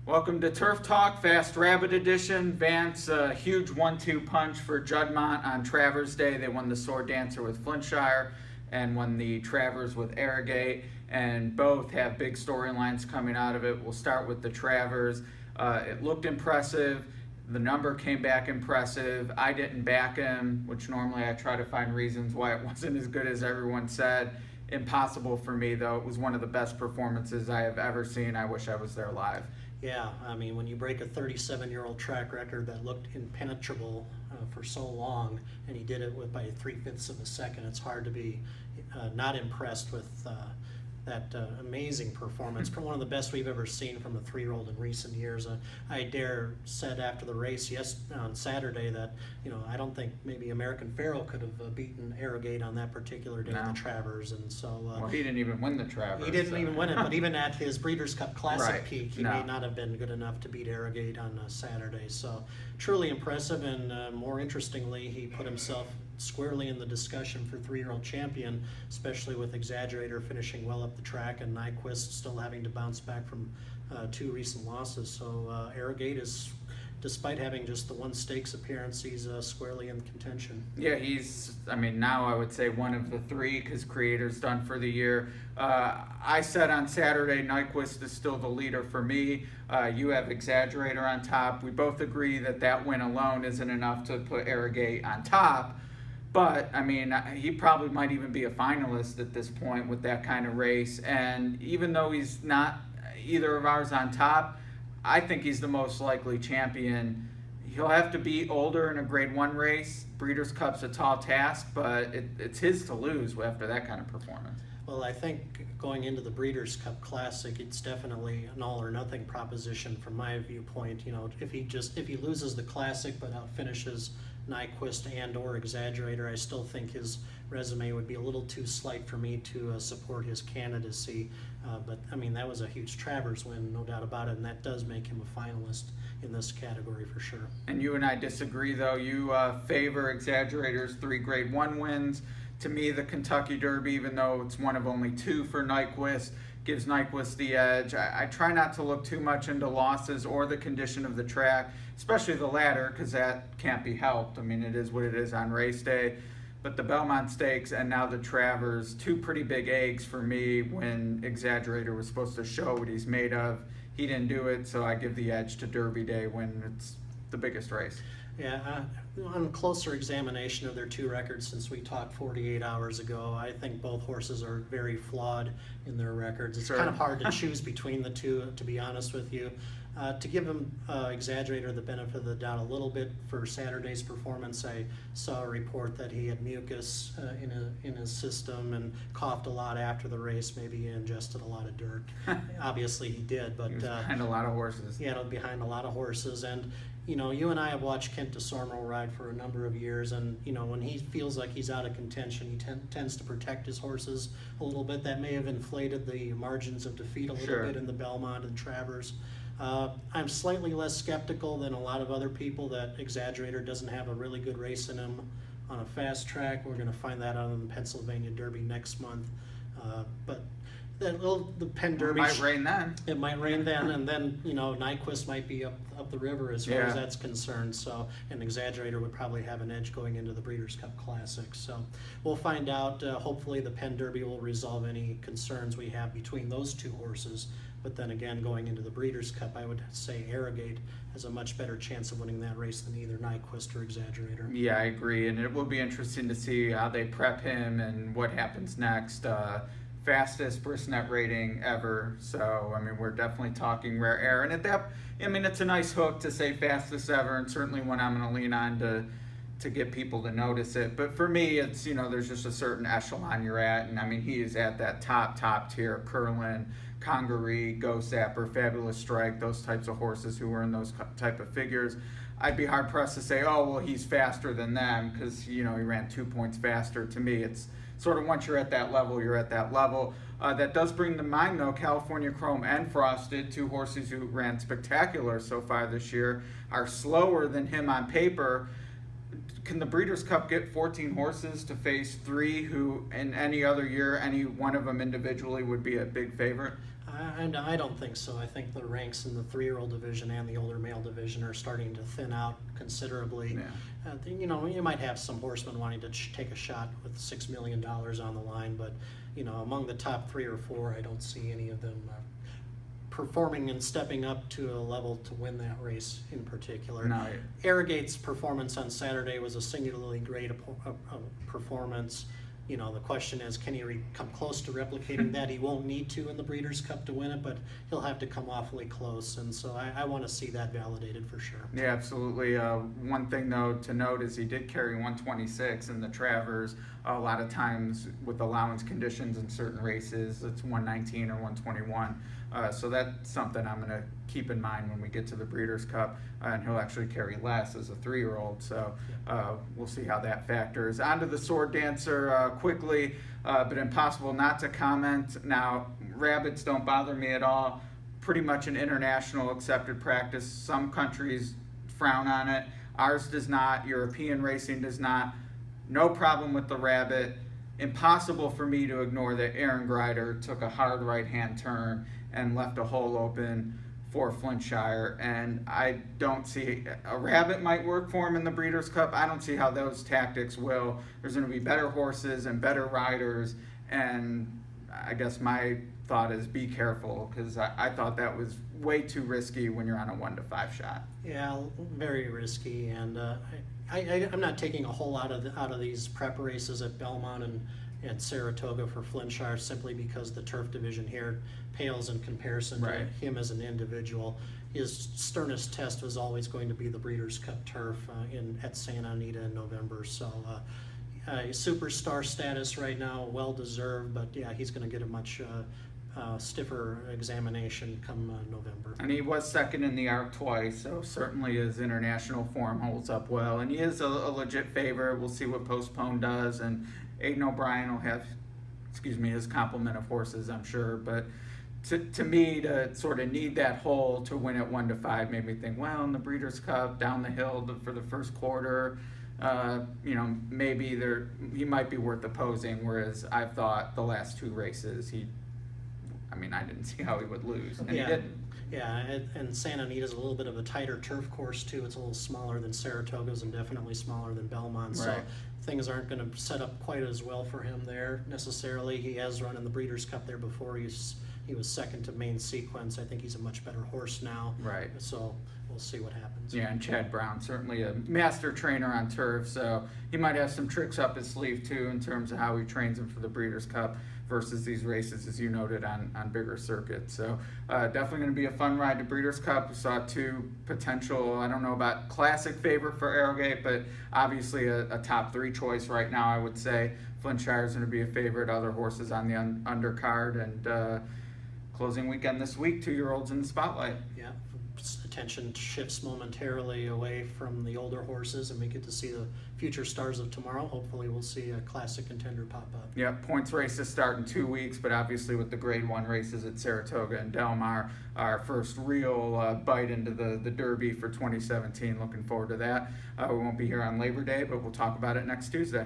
Welcome to Turf Talk, Fast Rabbit Edition. Vance, a huge 1-2 punch for Juddmonte on Travers Day. They won the Sword Dancer with Flintshire and won the Travers with Arrogate, and both have big storylines coming out of it. We'll start with the Travers. It looked impressive. The number came back impressive. I didn't back him, which normally I try to find reasons why it wasn't as good as everyone said. Impossible for me, though. It was one of the best performances I have ever seen. I wish I was there live. Yeah, I mean, when you break a 37-year-old track record that looked impenetrable for so long, and he did it by 3/5 of a second, it's hard to be not impressed with that amazing performance. One of the best we've ever seen from a 3-year-old in recent years. I dare said after the race on Saturday that, I don't think maybe American Pharoah could have beaten Arrogate on that particular day in the Travers. And so well, he didn't even win the Travers. He didn't even win it, but even at his Breeders' Cup Classic peak, he may not have been good enough to beat Arrogate on Saturday. So truly impressive, and more interestingly, he put himself squarely in the discussion for 3-year-old champion, especially with Exaggerator finishing well up the track and Nyquist still having to bounce back from 2 recent losses. So Arrogate is, despite having just the 1 stakes appearance, he's squarely in contention. Yeah, now I would say one of the 3 because Creator's done for the year. I said on Saturday, Nyquist is still the leader for me. You have Exaggerator on top. We both agree that win alone isn't enough to put Arrogate on top. But, he probably might even be a finalist at this point with that kind of race. And even though he's not either of ours on top, I think he's the most likely champion. He'll have to be older in a Grade 1 race. Breeders' Cup's a tall task, but it's his to lose after that kind of performance. Well, I think going into the Breeders' Cup Classic, it's definitely an all-or-nothing proposition from my viewpoint. If he loses the Classic but outfinishes Nyquist and/or Exaggerator, I still think his resume would be a little too slight for me to support his candidacy. But that was a huge Travers win, no doubt about it, and that does make him a finalist in this category for sure. And you and I disagree, though. You favor Exaggerator's 3 Grade 1 wins. To me, the Kentucky Derby, even though it's one of only 2 for Nyquist, gives Nyquist the edge. I try not to look too much into losses or the condition of the track, especially the latter, because that can't be helped. It is what it is on race day. But the Belmont Stakes and now the Travers, 2 pretty big eggs for me when Exaggerator was supposed to show what he's made of. He didn't do it, so I give the edge to Derby Day when it's the biggest race. Yeah, on closer examination of their 2 records since we talked 48 hours ago, I think both horses are very flawed in their records. It's kind of hard to choose between the 2, to be honest with you. To give him Exaggerator the benefit of the doubt a little bit for Saturday's performance, I saw a report that he had mucus in his system and coughed a lot after the race. Maybe he ingested a lot of dirt. Obviously he did, but he was behind a lot of horses. Yeah, behind a lot of horses. And you and I have watched Kent DeSormeau ride for a number of years, and when he feels like he's out of contention, he tends to protect his horses a little bit. That may have inflated the margins of defeat a little bit in the Belmont and Travers. I'm slightly less skeptical than a lot of other people that Exaggerator doesn't have a really good race in him on a fast track. We're going to find that out in the Pennsylvania Derby next month. But the Penn Derby, it might rain then. It might rain then, and then Nyquist might be up the river as far as that's concerned. So an Exaggerator would probably have an edge going into the Breeders' Cup Classic. So we'll find out. Hopefully the Penn Derby will resolve any concerns we have between those 2 horses. But then again, going into the Breeders' Cup, I would say Arrogate has a much better chance of winning that race than either Nyquist or Exaggerator. Yeah, I agree, and it will be interesting to see how they prep him and what happens next. Fastest Brisnet rating ever, so we're definitely talking rare air, and at that, it's a nice hook to say fastest ever, and certainly one I'm going to lean on to get people to notice it. But for me, it's there's just a certain echelon you're at, and he is at that top tier. Curlin, Congaree, Go Sapper, Fabulous Strike, those types of horses who are in those type of figures. I'd be hard pressed to say, oh well, he's faster than them because he ran 2 points faster. To me, it's sort of once you're at that level, you're at that level. That does bring to mind, though, California Chrome and Frosted, 2 horses who ran spectacular so far this year, are slower than him on paper. can the Breeders' Cup get 14 horses to face 3 who, in any other year, any one of them individually would be a big favorite? I don't think so. I think the ranks in the 3-year-old division and the older male division are starting to thin out considerably. Yeah. You know, you might have some horsemen wanting to take a shot with $6 million on the line, but, you know, among the top 3 or 4, I don't see any of them performing and stepping up to a level to win that race in particular. No. Arrogate's performance on Saturday was a singularly great performance. You know, the question is, can he come close to replicating that? He won't need to in the Breeders' Cup to win it, but he'll have to come awfully close, and so I want to see that validated for sure. Yeah, absolutely. One thing, though, to note is he did carry 126 in the Travers. A lot of times with allowance conditions in certain races, it's 119 or 121. So that's something I'm going to keep in mind when we get to the Breeders' Cup, and he'll actually carry less as a 3-year-old. So we'll see how that factors. On to the Sword Dancer quickly, but impossible not to comment. Now, rabbits don't bother me at all. Pretty much an international accepted practice. Some countries frown on it. Ours does not. European racing does not. No problem with the rabbit. Impossible for me to ignore that Aaron Grider took a hard right-hand turn and left a hole open for Flintshire, and I don't see a rabbit might work for him in the Breeders' Cup. I don't see how those tactics will. There's going to be better horses and better riders, and I guess my thought is be careful, because I thought that was way too risky when you're on a 1-5 shot. Yeah, very risky, and I'm not taking a whole lot out of these prep races at Belmont and at Saratoga for Flintshire simply because the turf division here pales in comparison to him as an individual. His sternest test was always going to be the Breeders' Cup turf at Santa Anita in November. So superstar status right now, well deserved, but yeah, he's going to get a much stiffer examination come November. And he was second in the ARC twice, so certainly his international form holds up well. And he is a legit favorite. We'll see what Postpone does, and Aidan O'Brien will have, his complement of horses, I'm sure. But to me, to sort of need that hole to win at 1-5 made me think, well, in the Breeders' Cup, down the hill for the first quarter, maybe he might be worth opposing, whereas I thought the last 2 races, I didn't see how he would lose, and he didn't. Yeah, and Santa Anita's a little bit of a tighter turf course, too. It's a little smaller than Saratoga's and definitely smaller than Belmont, so things aren't going to set up quite as well for him there necessarily. He has run in the Breeders' Cup there before. He was second to Main Sequence. I think he's a much better horse now. Right. So we'll see what happens. Yeah, and Chad Brown, certainly a master trainer on turf, so he might have some tricks up his sleeve, too, in terms of how he trains him for the Breeders' Cup versus these races, as you noted, on bigger circuits. So definitely going to be a fun ride to Breeders' Cup. We saw 2 potential, I don't know about classic favorite for Arrogate, but obviously a top 3 choice right now, I would say. Flintshire is going to be a favorite, other horses on the undercard, and closing weekend this week, 2-year-olds in the spotlight. Yeah, attention shifts momentarily away from the older horses, and we get to see the future stars of tomorrow. Hopefully we'll see a classic contender pop up. Yeah, points races start in 2 weeks, but obviously with the Grade 1 races at Saratoga and Del Mar, our first real bite into the Derby for 2017. Looking forward to that. We won't be here on Labor Day, but we'll talk about it next Tuesday.